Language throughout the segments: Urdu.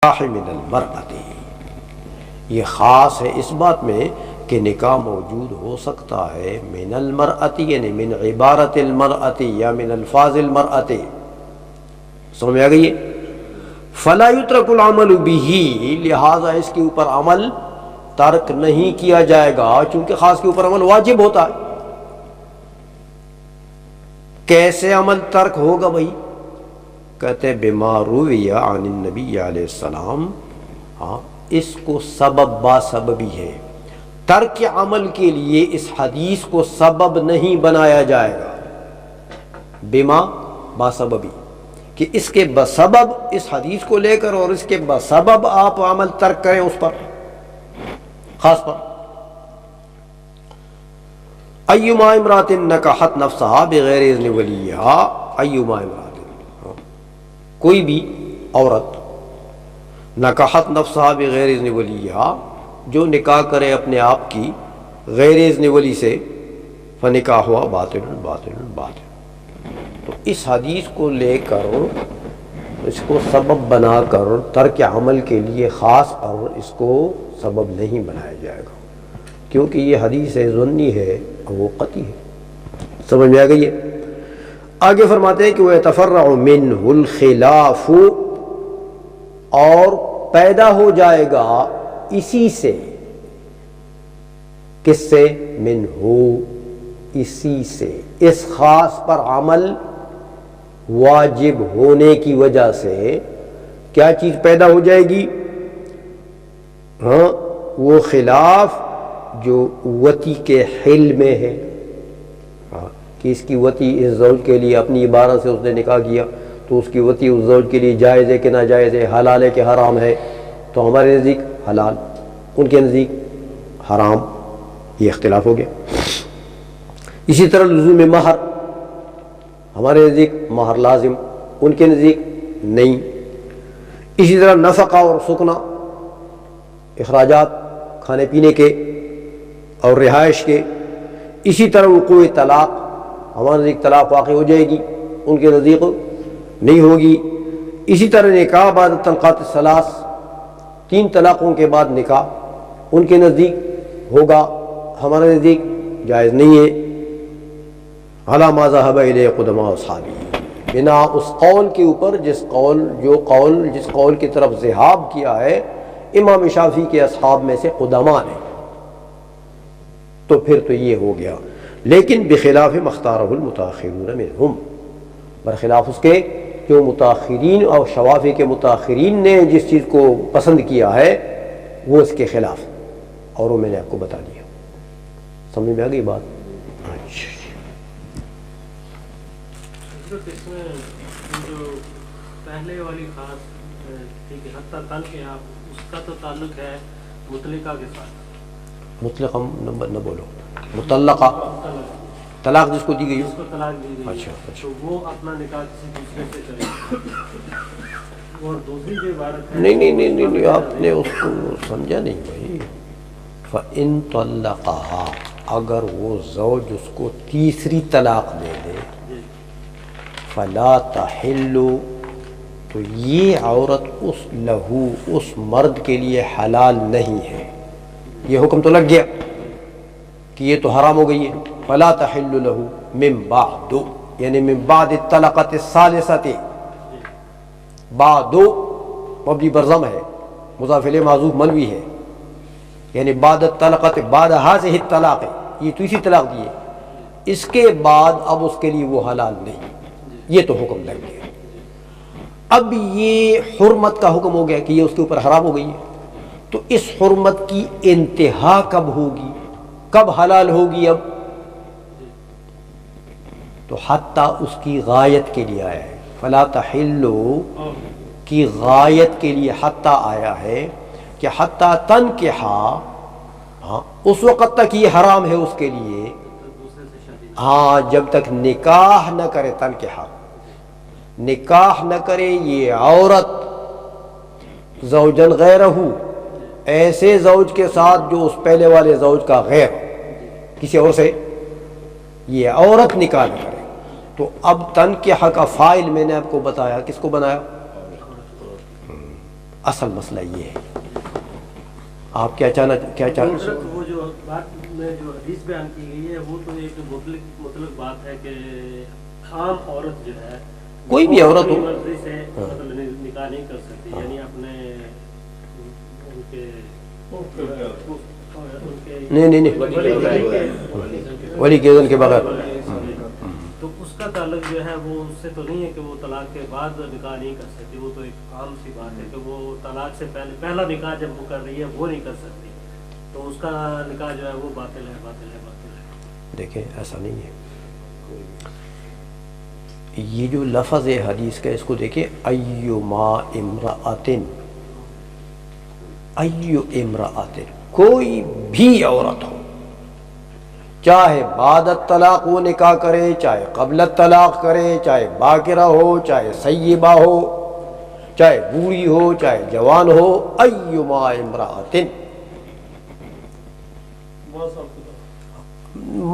من المرأة، یہ خاص ہے اس بات میں کہ نکاح موجود ہو سکتا ہے من المرأة، یعنی من عبارت المرأة یا من الفاظ المرأة. سمجھ میں آ گئی ہے؟ فلا یترک العمل به، لہذا اس کے اوپر عمل ترک نہیں کیا جائے گا، چونکہ خاص کے اوپر عمل واجب ہوتا ہے. کیسے عمل ترک ہوگا بھائی؟ کہتے بما روی عن النبی علیہ السلام، ہاں اس کو سبب با سببی ہے. ترک عمل کے لیے اس حدیث کو سبب نہیں بنایا جائے گا، بما با سببی، کہ اس کے بسبب اس حدیث کو لے کر اور اس کے بسبب آپ عمل ترک کریں اس پر، خاص پر. ایما امرات نکحت نفسها بغیر اذن ولیہا، ایما امرات، کوئی بھی عورت نکحت نفسها بغیر اذن ولیہا، جو نکاح کرے اپنے آپ کی غیر اذن ولی سے، فنکاح ہوا باطل باطل باطل. تو اس حدیث کو لے کر اس کو سبب بنا کر ترک عمل کے لیے خاص پر اس کو سبب نہیں بنایا جائے گا، کیونکہ یہ حدیث ظنی ہے اور وہ قطعی ہے. سمجھ میں آ گئی ہے؟ آگے فرماتے ہیں کہ وَيَتَفَرَّعُ مِنْهُ الْخِلَافُ، اور پیدا ہو جائے گا اسی سے، کس سے؟ منہ، اسی سے، اس خاص پر عمل واجب ہونے کی وجہ سے کیا چیز پیدا ہو جائے گی؟ ہاں وہ خلاف جو وتی کے حل میں ہے، کہ اس کی وتی اس زوج کے لیے اپنی عبارت سے اس نے نکاح کیا، تو اس کی وتی اس زوج کے لیے جائز ہے کہ ناجائز ہے، حلال ہے کہ حرام ہے. تو ہمارے نزدیک حلال، ان کے نزدیک حرام، یہ اختلاف ہو گیا. اسی طرح لزوم مہر، ہمارے نزدیک مہر لازم، ان کے نزدیک نہیں. اسی طرح نفقہ اور سکنا، اخراجات کھانے پینے کے اور رہائش کے. اسی طرح وقوع طلاق، ہمارے نزدیک طلاق واقع ہو جائے گی، ان کے نزدیک نہیں ہوگی. اسی طرح نکاح بعد طلقات الثلاث، 3 طلاقوں کے بعد نکاح، ان کے نزدیک ہوگا، ہمارے نزدیک جائز نہیں ہے. علی ما ذهب الیہ قدماء اصحابی، بنا اس قول کے اوپر جس قول کی طرف ذہاب کیا ہے امام شافعی کے اصحاب میں سے قدماء نے. تو پھر تو یہ ہو گیا. لیکن بخلاف مختارہ المتاخرون منہم، برخلاف اس کے جو متاخرین اور شوافی کے متاخرین نے جس چیز کو پسند کیا ہے وہ اس کے خلاف، اور وہ میں نے آپ کو بتا دیا. سمجھ میں آ گئی بات؟ اچھا، اس میں جو پہلے والی خاص ٹھیک ہے، حتیٰ تن کے آپ، اس کا تو تعلق ہے مطلقہ کے ساتھ. مطلقہ نہ بولو، مطلقہ، طلاق جس کو دی گئی، جس کو طلاق دی گئی، اچھا تو وہ اپنا نکاح کسی دوسرے سے کرے. اور دوسری جو عبارت ہے، نہیں، آپ نے اس کو سمجھا نہیں بھائی. فَإِن طَلَّقَهَا، اگر وہ زوج اس کو تیسری طلاق دے دے، فَلَا تَحِلُّ، تو یہ عورت اس لہو، اس مرد کے لیے حلال نہیں ہے. یہ حکم تو لگ گیا کہ یہ تو حرام ہو گئی ہے. فَلَا تَحِلُّ لَهُ مِن بَعْدُ، یعنی من بعد الطلقۃ الثالثۃ، بعد مبنی برضم ہے، مضاف الیہ معذوف منوی ہے، یعنی بعد الطلقۃ، بعد هذه الطلاق، یہ تیسری طلاق دی ہے، اس کے بعد اب اس کے لیے وہ حلال نہیں. یہ تو حکم لگ گیا. اب یہ حرمت کا حکم ہو گیا کہ یہ اس کے اوپر حرام ہو گئی ہے. تو اس حرمت کی انتہا کب ہوگی، کب حلال ہوگی؟ اب تو حتیٰ اس کی غایت کے لیے آیا ہے. فلا تحلو کی غایت کے لیے حتیٰ آیا ہے کہ حتیٰ تنکحا، اس وقت تک یہ حرام ہے اس کے لیے، ہاں جب تک نکاح نہ کرے. تنکحا، نکاح نہ کرے یہ عورت زوجن غیرہ، ایسے زوج کے ساتھ جو اس پہلے والے زوج کا غیر، کسی اور سے یہ عورت نکاح نہ کرے. تو اب تنکحہ کا فاعل میں نے آپ کو بتایا، کس کو بنایا؟ اصل مسئلہ یہ ہے. آپ کیا چاہنا حضرت وہ جو بات میں جو حدیث بیان کی گئی ہے وہ تو ایک مطلق بات ہے کہ عام عورت جو ہے کوئی بھی عورت ہو مرضی سے مطلب نکاح نہیں کر سکتی، یعنی اپنے نہیں ولی کے اذن کے بغیر. تو اس کا تعلق جو ہے وہ اس سے تو نہیں ہے کہ وہ طلاق کے بعد نکاح نہیں کر سکتی، وہ تو ایک عام سی بات ہے کہ وہ طلاق سے پہلے پہلا نکاح جب وہ کر رہی ہے وہ نہیں کر سکتی، تو اس کا نکاح جو ہے وہ باطل ہے باطل ہے باطل ہے. دیکھیں ایسا نہیں ہے. یہ جو لفظ ہے حدیث کا اس کو دیکھیں، ایما امرأتن، ایو امرأتن، کوئی بھی عورت ہو، چاہے بعد الطلاق وہ نکاح کرے، چاہے قبل الطلاق کرے، چاہے باکرہ ہو، چاہے سیبہ ہو، چاہے بوڑھی ہو، چاہے جوان ہو، ایما امرأتن.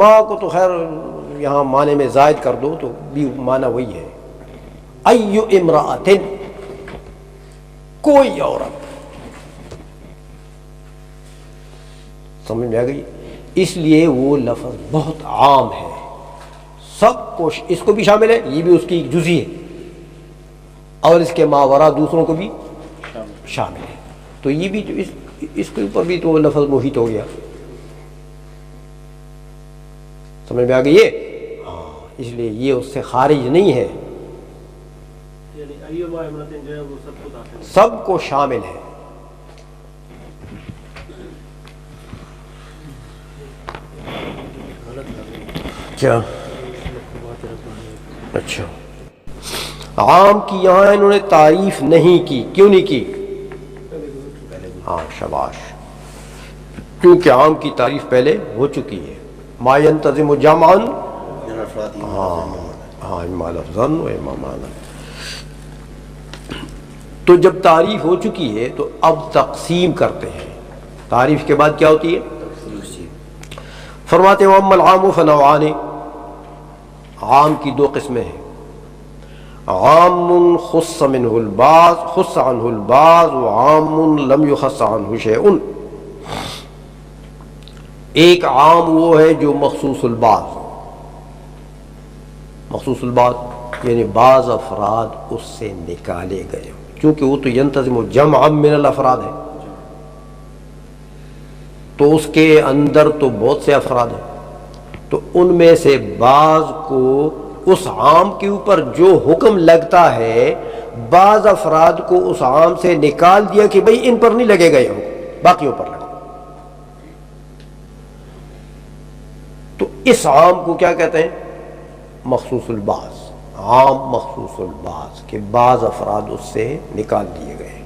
ماں کو تو خیر یہاں معنی میں زائد کر دو تو بھی معنی وہی ہے. ایو امرأتن، کوئی عورت. سمجھ میں آ گئی؟ اس لیے وہ لفظ بہت عام ہے، سب کو اس کو بھی شامل ہے، یہ بھی اس کی ایک جزئی ہے، اور اس کے ماورا دوسروں کو بھی شامل ہے. تو یہ بھی اس کے اوپر بھی تو لفظ محیط ہو گیا. سمجھ میں آ گئی یہ؟ ہاں، اس لیے یہ اس سے خارج نہیں ہے، یعنی ایما امرأتن جو ہے وہ سب کو داخل ہے، سب کو شامل ہے. کیا اچھا عام کی یہاں انہوں نے تعریف نہیں کی. کیوں نہیں کی؟ ہاں شاباش، کیونکہ عام کی تعریف پہلے ہو چکی ہے. ما ينتظم جمعا ہاں اما لفظا و اما معنی. تو جب تعریف ہو چکی ہے تو اب تقسیم کرتے ہیں. تعریف کے بعد کیا ہوتی ہے؟ فرماتے ہیں وَأَمَّا الْعَامُ فَنَوْعَانِ، عام کی دو قسمیں ہیں. عام خص منہ البعض، خص عنہ البعض، وعام لم يخص عنہ شیء. ایک عام وہ ہے جو مخصوص البعض، مخصوص البعض یعنی بعض افراد اس سے نکالے گئے، کیونکہ وہ تو ینتظم جمعا من الافراد ہے، تو اس کے اندر تو بہت سے افراد ہیں، تو ان میں سے بعض کو اس عام کے اوپر جو حکم لگتا ہے بعض افراد کو اس عام سے نکال دیا کہ بھئی ان پر نہیں لگے گئے حکم، باقیوں پر لگے. تو اس عام کو کیا کہتے ہیں؟ مخصوص البعض. عام مخصوص البعض کہ بعض افراد اس سے نکال دیے گئے.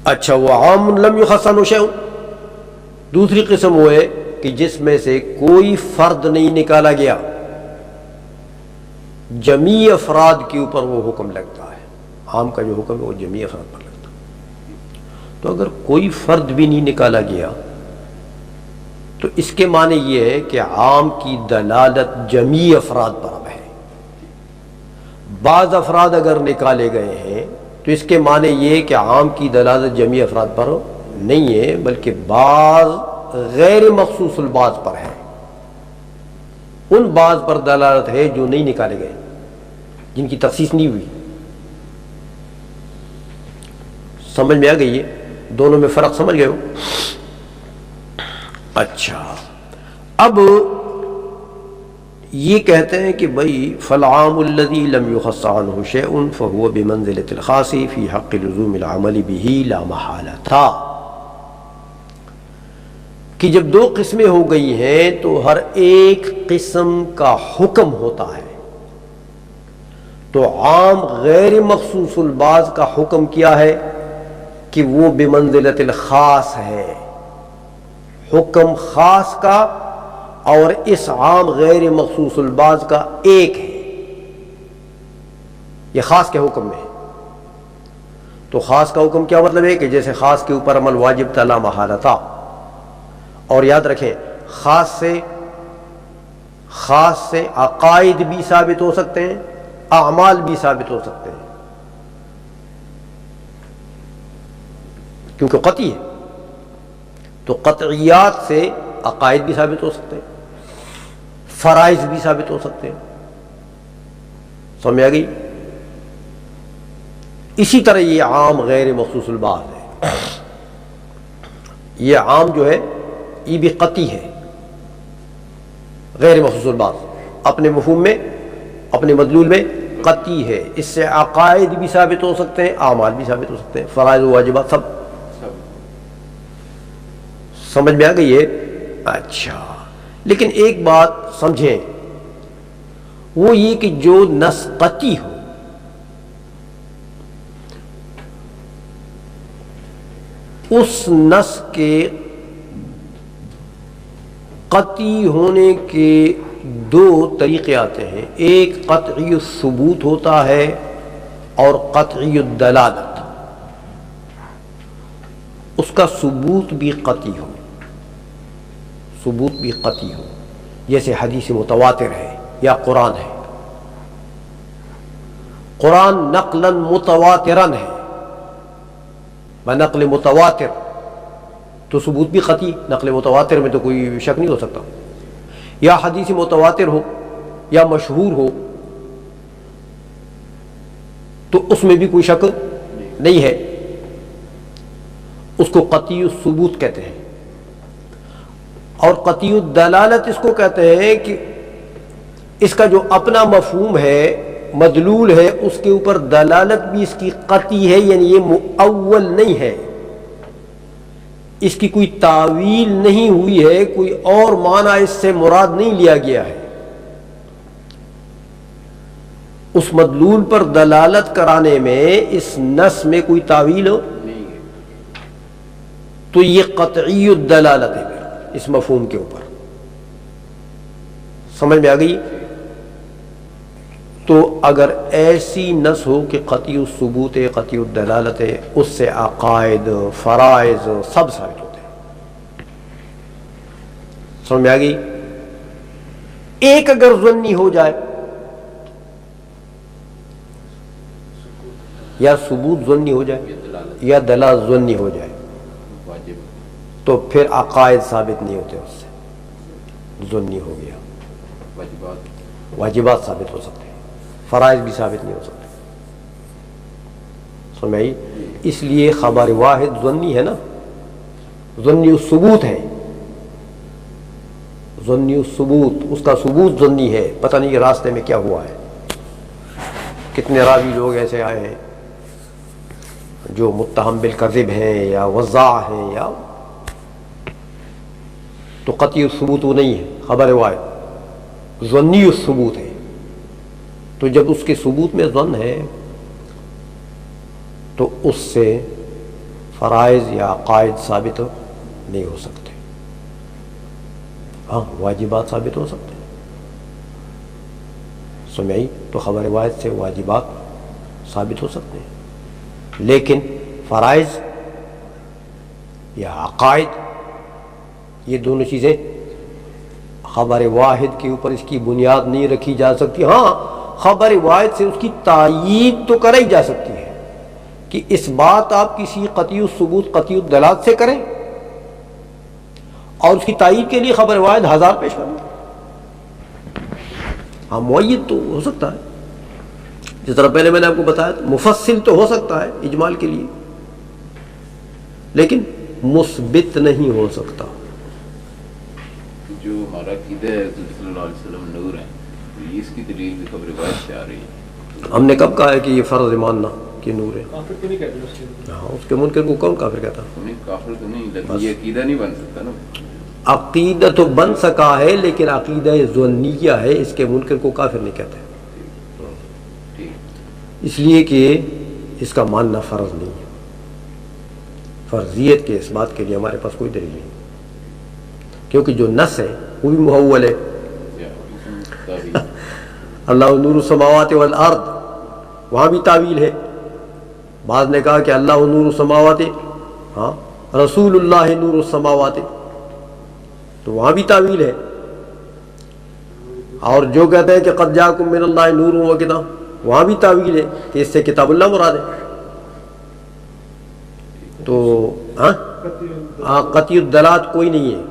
اچھا وہ عام لم یخص عنہ شیء، دوسری قسم وہ ہے کہ جس میں سے کوئی فرد نہیں نکالا گیا، جمیع افراد کے اوپر وہ حکم لگتا ہے. عام کا جو حکم ہے وہ جمیع افراد پر لگتا ہے. تو اگر کوئی فرد بھی نہیں نکالا گیا تو اس کے معنی یہ ہے کہ عام کی دلالت جمیع افراد پر اب ہے. بعض افراد اگر نکالے گئے ہیں تو اس کے معنی یہ کہ عام کی دلالت جمیع افراد پر نہیں ہے، بلکہ بعض غیر مخصوص البعض پر ہے. ان بعض پر دلالت ہے جو نہیں نکالے گئے، جن کی تخصیص نہیں ہوئی. سمجھ میں آ گئی ہے؟ دونوں میں فرق سمجھ گئے ہو؟ اچھا اب یہ کہتے ہیں کہ بھئی فالعام الذی لم یخص عنہ شیء فهو بمنزلۃ الخاص فی حق لزوم العمل به لا محالۃ. کہ جب دو قسمیں ہو گئی ہیں تو ہر ایک قسم کا حکم ہوتا ہے. تو عام غیر مخصوص البعض کا حکم کیا ہے کہ وہ بمنزلۃ الخاص ہے، حکم خاص کا، اور اس عام غیر مخصوص البعض کا ایک ہے، یہ خاص کے حکم میں ہے. تو خاص کا حکم کیا مطلب ہے کہ جیسے خاص کے اوپر عمل واجب تھا لا محالتا. اور یاد رکھیں خاص سے عقائد بھی ثابت ہو سکتے ہیں اعمال بھی ثابت ہو سکتے ہیں، کیونکہ قطعی ہے، تو قطعیات سے عقائد بھی ثابت ہو سکتے ہیں، فرائض بھی ثابت ہو سکتے ہیں. سمجھ آ گئی؟ اسی طرح یہ عام غیر مخصوص البعض ہے. یہ عام جو ہے یہ بھی قطعی ہے، غیر مخصوص البعض اپنے مفہوم میں، اپنے مدلول میں قطعی ہے. اس سے عقائد بھی ثابت ہو سکتے ہیں، اعمال بھی ثابت ہو سکتے ہیں، فرائض و واجبات سب. سمجھ میں آ گئی ہے؟ اچھا، لیکن ایک بات سمجھیں، وہ یہ کہ جو نص قطعی ہو اس نص کے قطعی ہونے کے دو طریقے آتے ہیں. ایک قطعی الثبوت ہوتا ہے اور قطعی الدلالت. اس کا ثبوت بھی قطعی ہو، ثبوت بھی قطعی ہو، جیسے حدیث متواتر ہے یا قرآن ہے. قرآن نقلا متواترا ہے، بنقل متواتر، تو ثبوت بھی قطعی. نقل متواتر میں تو کوئی شک نہیں ہو سکتا. یا حدیث متواتر ہو یا مشہور ہو تو اس میں بھی کوئی شک نہیں ہے، اس کو قطعی الثبوت کہتے ہیں. اور قطعی الدلالت اس کو کہتے ہیں کہ اس کا جو اپنا مفہوم ہے، مدلول ہے، اس کے اوپر دلالت بھی اس کی قطعی ہے، یعنی یہ مؤول نہیں ہے، اس کی کوئی تعویل نہیں ہوئی ہے، کوئی اور معنی اس سے مراد نہیں لیا گیا ہے. اس مدلول پر دلالت کرانے میں اس نص میں کوئی تعویل ہو تو یہ قطعی الدلالت ہے اس مفہوم کے اوپر. سمجھ میں آ گئی؟ تو اگر ایسی نص ہو کہ قطعی الثبوت ہے، قطعی الدلالت ہے، اس سے عقائد، فرائض سب ثابت ہوتے ہیں. سمجھ میں آ گئی؟ ایک اگر ظنی ہو جائے، یا ثبوت ظنی ہو جائے یا دلالت ظنی ہو جائے، تو پھر عقائد ثابت نہیں ہوتے، اس سے ظنی ہو گیا. واجبات ثابت ہو سکتے ہیں، فرائض بھی ثابت نہیں ہو سکتے. سمجھ؟ اس لیے خبر واحد ظنی ہے نا، ظنی الثبوت ہے، ظنی الثبوت، اس کا ثبوت ظنی ہے. پتہ نہیں کہ راستے میں کیا ہوا ہے، کتنے راوی لوگ ایسے آئے ہیں جو متہم بالکذب ہیں یا وضاع ہیں، یا تو قطعی الثبوت وہ نہیں ہے، خبر واحد ظنی الثبوت ہے. تو جب اس کے ثبوت میں ظن ہے تو اس سے فرائض یا عقائد ثابت نہیں ہو سکتے. ہاں، واجبات ثابت ہو سکتے ہیں. سمعی تو خبر واحد سے واجبات ثابت ہو سکتے ہیں، لیکن فرائض یا عقائد یہ دونوں چیزیں خبر واحد کے اوپر اس کی بنیاد نہیں رکھی جا سکتی. ہاں، خبر واحد سے اس کی تائید تو کرائی جا سکتی ہے کہ اس بات آپ کسی قطعی الثبوت، قطعی الدلالت سے کریں، اور اس کی تائید کے لیے خبر واحد 1000 پیش کریں. ہاں، معید تو ہو سکتا ہے، جس طرح پہلے میں نے آپ کو بتایا، مفصل تو ہو سکتا ہے اجمال کے لیے، لیکن مثبت نہیں ہو سکتا. جو ہمارا عقیدہ ہے صلی اللہ علیہ وسلم نور ہے، اس کی دلیل بھی خبر واحد سے آ رہی ہے. ہم نے کب کہا ہے کہ یہ فرض ماننا کہ نور ہے؟ کافر کو نہیں کہتے اس کے. ہاں، اس کے منکر کو کون کافر کہتا؟ ہمیں کافر تو نہیں، لیکن یہ عقیدہ نہیں بن سکتا نا. عقیدہ تو بن سکا ہے، لیکن عقیدہ ظنیہ ہے، اس کے منکر کو کافر نہیں کہتے، اس لیے کہ اس کا ماننا فرض نہیں ہے. فرضیت کے اس بات کے لیے ہمارے پاس کوئی دلیل نہیں، کیونکہ جو نص ہے وہ بھی محول ہے. اللہ نور السماوات والارض، وہاں بھی تعویل ہے. بعض نے کہا کہ اللہ نور السماوات، ہاں، رسول اللہ نور السماوات، تو وہاں بھی تعویل ہے. اور جو کہتے ہیں کہ قد جاءکم من اللہ نور و کتاب وہاں بھی تعویل ہے کہ اس سے کتاب اللہ مراد ہے. تو ہاں قطعی الدلالات کوئی نہیں ہے.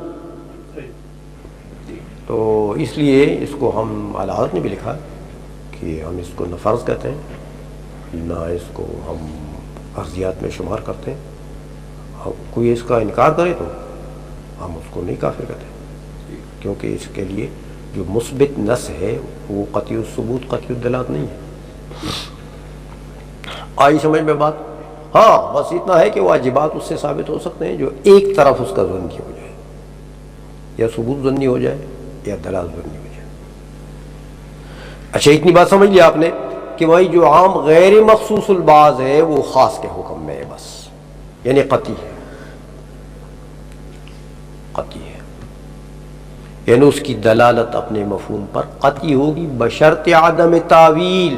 تو اس لیے اس کو ہم اعلیٰ حضرت نے بھی لکھا کہ ہم اس کو نہ فرض کہتے ہیں نہ اس کو ہم فرضیات میں شمار کرتے ہیں. کوئی اس کا انکار کرے تو ہم اس کو نہیں کافر کہتے کیونکہ اس کے لیے جو مثبت نص ہے وہ قطعی الثبوت قطعی الدلالات نہیں ہے. آئی سمجھ میں بات؟ ہاں بس اتنا ہے کہ واجبات اس سے ثابت ہو سکتے ہیں جو ایک طرف اس کا ظنی ہو جائے، یا ثبوت ظنی ہو جائے یا دلالت ظنی ہو جائے. اچھا اتنی بات سمجھ لیا آپ نے کہ بھائی جو عام غیر مخصوص البعض ہے وہ خاص کے حکم میں ہے بس، یعنی قطعی ہے، قطعی ہے، یعنی اس کی دلالت اپنے مفہوم پر قطعی ہوگی بشرط عدم تعویل،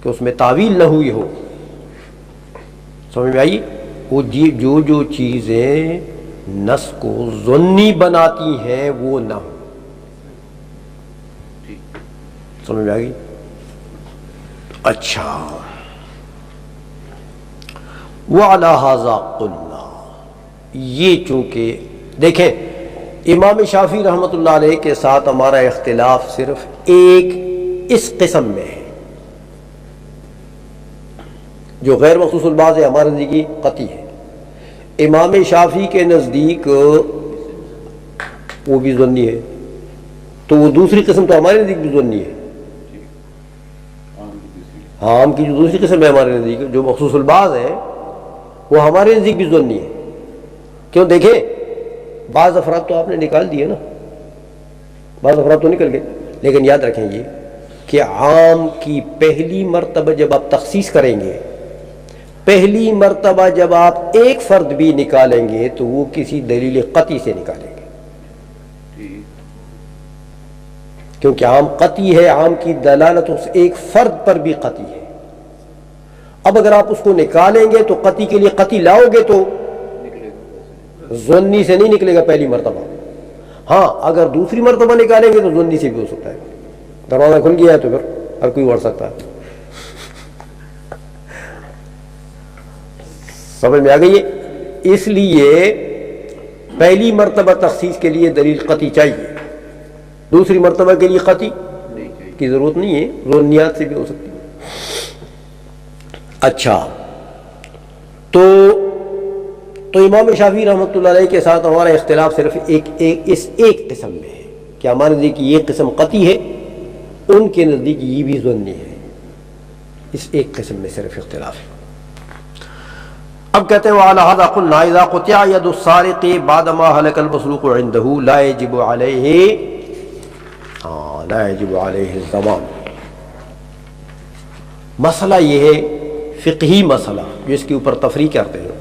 کہ اس میں تعویل نہ ہوئی ہو. سمجھ میں آئی؟ وہ جو چیزیں نص کو ظنی بناتی ہیں وہ نہ ہو. سمجھ میں آ گئی؟ اچھا وَعَلَى هَذَا قُلْنَا، یہ چونکہ دیکھیں امام شافعی رحمۃ اللہ علیہ کے ساتھ ہمارا اختلاف صرف ایک اس قسم میں ہے جو غیر مخصوص البعض ہے، ہمارے نزدیک قطعی ہے. امام شافعی کے نزدیک وہ بھی ظنی ہے، تو وہ دوسری قسم تو ہمارے نزدیک بھی ظنی ہے. عام کی جو دوسری قسم ہے ہمارے نزدیک جو مخصوص البعض ہے وہ ہمارے نزدیک بھی ظنی ہے. کیوں؟ دیکھیں بعض افراد تو آپ نے نکال دیے نا، بعض افراد تو نکل گئے، لیکن یاد رکھیں یہ کہ عام کی پہلی مرتبہ جب آپ تخصیص کریں گے، پہلی مرتبہ جب آپ ایک فرد بھی نکالیں گے تو وہ کسی دلیل قطعی سے نکالیں گے، کیونکہ عام قطعی ہے، عام کی دلالت اس ایک فرد پر بھی قطعی ہے. اب اگر آپ اس کو نکالیں گے تو قطعی کے لیے قطعی لاؤ گے تو ظنی سے نہیں نکلے گا پہلی مرتبہ. ہاں اگر دوسری مرتبہ نکالیں گے تو ظنی سے بھی ہو سکتا ہے. دروازہ کھل گیا ہے تو پھر ہر کوئی اڑ سکتا ہے. سمجھ میں آ گئی ہے؟ اس لیے پہلی مرتبہ تخصیص کے لیے دلیل قطعی چاہیے، دوسری مرتبہ کے لیے قطعی کی ضرورت نہیں ہے، ظنیات سے بھی ہو سکتی ہے. اچھا تو امام شافعی رحمۃ اللہ علیہ کے ساتھ ہمارا اختلاف صرف اس ایک قسم میں ہے کہ ہمارے نزدیک یہ قسم قطعی ہے، ان کے نزدیک یہ بھی ظنی ہے. اس ایک قسم میں صرف اختلاف ہے. اب کہتے ہیں وَعَلَى هَذَا قُلْنَا إِذَا قُطِعَ يَدُ السَّارِقِ بَعْدَمَا هَلَكَ الْمَسْرُوقُ عِنْدَهُ لَا يَجِبُ عَلَيْهِ الضَّمَانُ. مسئلہ یہ ہے فقہی مسئلہ جس کے اوپر تفریق کرتے ہیں.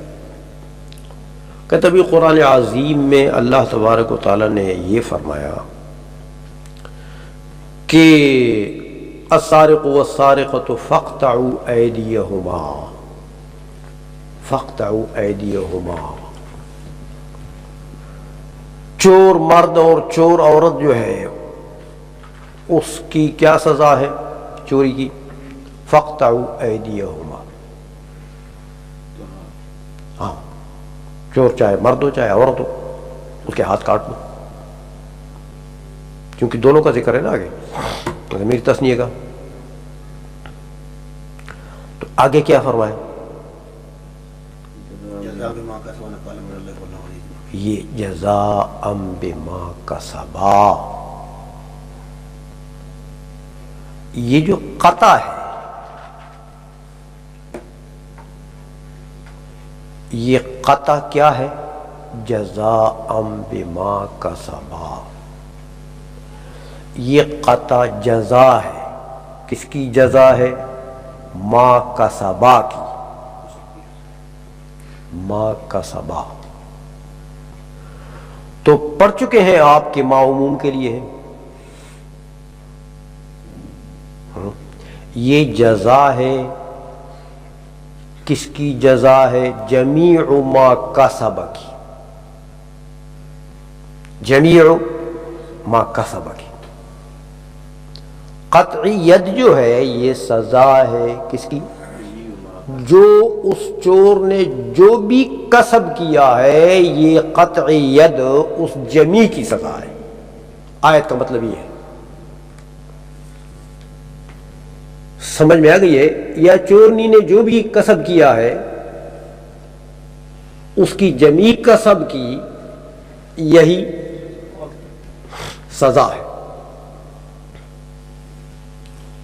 کہتے بھی قرآن عظیم میں اللہ تبارک و تعالی نے یہ فرمایا کہ السارق والسارقة فاقطعوا أيديهما چور مرد اور چور عورت جو ہے اس کی کیا سزا ہے چوری کی؟ فاقطعوا أيديهما. ہاں چور چاہے مرد ہو چاہے عورت ہو اس کے ہاتھ کاٹ دو، کیونکہ دونوں کا ذکر ہے نا آگے ضمیر تثنیہ کا. تو آگے کیا فرمائے؟ یہ جزاء بما کسبا، یہ جو قطع ہے یہ قطع کیا ہے؟ جزاء بما کسبا. یہ قطع جزا ہے. کس کی جزا ہے؟ ما کسبا کی. ما کسبا تو پڑھ چکے ہیں آپ کے ما عموم کے لیے ہے. یہ جزا ہے. کس کی جزا ہے؟ جمیع ما کسب کی. جمیع ما کسب کی. قطعی ید جو ہے یہ سزا ہے کس کی؟ جو اس چور نے جو بھی کسب کیا ہے یہ قطعی ید اس جمی کی سزا ہے. آیت کا مطلب یہ ہے. سمجھ میں آ گئی ہے؟ یا چورنی نے جو بھی کسب کیا ہے اس کی جمی کسب کی یہی سزا ہے.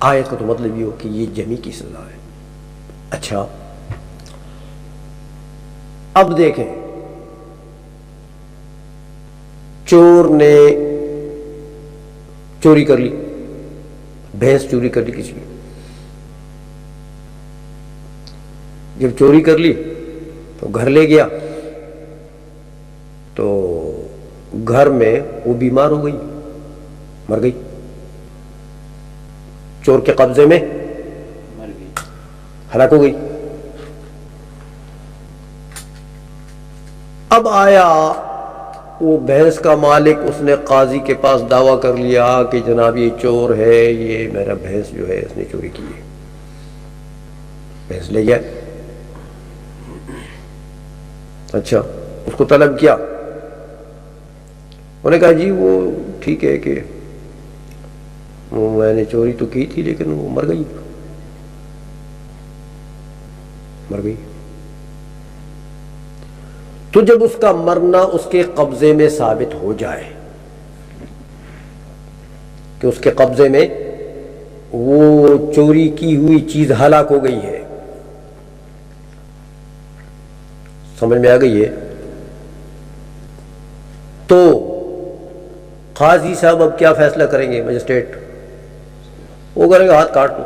آیت کا تو مطلب یہ ہو کہ یہ جمی کی سزا ہے. اچھا اب دیکھیں چور نے چوری کر لی, بھینس چوری کر لی کسی کی. جب چوری کر لی تو گھر لے گیا تو گھر میں وہ بیمار ہو گئی, مر گئی, چور کے قبضے میں ہلاک ہو گئی. اب آیا وہ بھینس کا مالک, اس نے قاضی کے پاس دعویٰ کر لیا کہ جناب یہ چور ہے, یہ میرا بھینس جو ہے اس نے چوری کی ہے. بھینس لے گیا. اچھا اس کو طلب کیا, انہوں نے کہا جی وہ ٹھیک ہے کہ میں نے چوری تو کی تھی لیکن وہ مر گئی. تو جب اس کا مرنا اس کے قبضے میں ثابت ہو جائے کہ اس کے قبضے میں وہ چوری کی ہوئی چیز ہلاک ہو گئی ہے, سمجھ میں آ گئی ہے, تو قاضی صاحب اب کیا فیصلہ کریں گے؟ مجسٹریٹ وہ کریں گے ہاتھ کاٹ دو.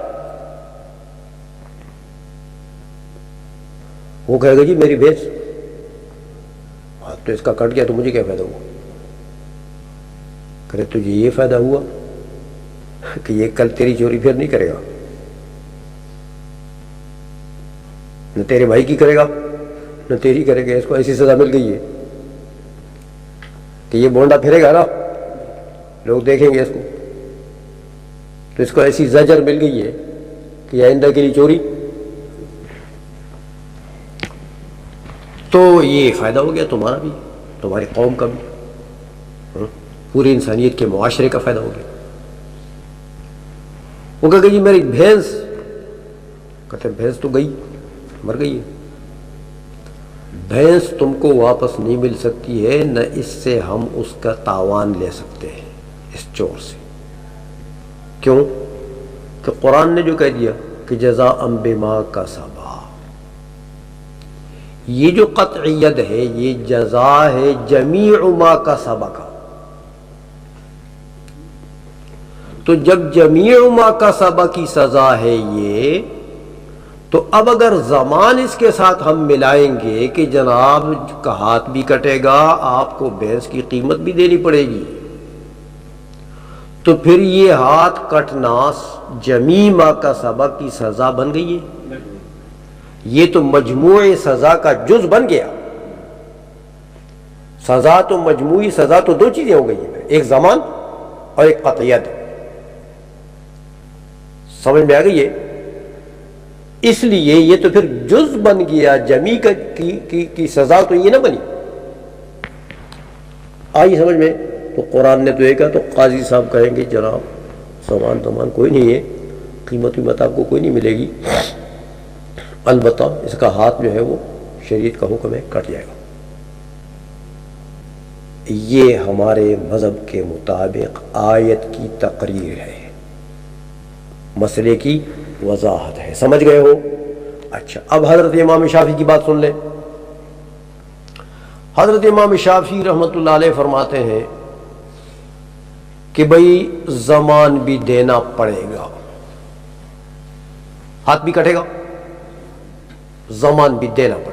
وہ کہے گا جی میری بھینس, ہاتھ تو اس کا کٹ گیا تو مجھے کیا فائدہ ہوا؟ کرے تجھے یہ فائدہ ہوا کہ یہ کل تیری چوری پھر نہیں کرے گا, نہ تیرے بھائی کی کرے گا نہ تیری کرے گا. اس کو ایسی سزا مل گئی ہے کہ یہ بونڈا پھرے گا نا, لوگ دیکھیں گے اس کو, تو اس کو ایسی زجر مل گئی ہے کہ آئندہ کے لیے چوری. تو یہ فائدہ ہو گیا تمہارا بھی, تمہاری قوم کا بھی, پوری انسانیت کے معاشرے کا فائدہ ہو گیا. وہ کہا کہ جی میری بھینس, کہتے ہیں بھینس تو گئی, مر گئی ہے. بھینس تم کو واپس نہیں مل سکتی ہے, نہ اس سے ہم اس کا تاوان لے سکتے ہیں اس چور سے. کیوں کہ قرآن نے جو کہہ دیا کہ جزاء بما کسبا, یہ جو قطعیت ہے یہ جزا ہے جمیع ما کسب کا. تو جب جمیع ما کسب کی سزا ہے یہ, تو اب اگر زمان اس کے ساتھ ہم ملائیں گے کہ جناب کا ہاتھ بھی کٹے گا, آپ کو بھینس کی قیمت بھی دینی پڑے گی, تو پھر یہ ہاتھ کٹنا جمیع ما کسب کی سزا بن گئی ہے. یہ تو مجموعی سزا کا جز بن گیا. سزا تو مجموعی سزا تو دو چیزیں ہو گئی ہیں, ایک زمان اور ایک قطعیت. سمجھ میں آ گئی ہے؟ اس لیے یہ تو پھر جز بن گیا, جمی کی سزا تو یہ نہ بنی. آئی سمجھ میں؟ تو قرآن نے تو یہ کہا, تو قاضی صاحب کہیں گے جناب زمان کوئی نہیں ہے, قیمت ویمت آپ کو کوئی نہیں ملے گی, البتہ اس کا ہاتھ جو ہے وہ شریعت کا حکم ہے کٹ جائے گا. یہ ہمارے مذہب کے مطابق آیت کی تقریر ہے, مسئلے کی وضاحت ہے. سمجھ گئے ہو؟ اچھا اب حضرت امام شافعی کی بات سن لیں. حضرت امام شافعی رحمۃ اللہ علیہ فرماتے ہیں کہ بھئی زمان بھی دینا پڑے گا, ہاتھ بھی کٹے گا, زمان بھی دینا پڑے گا.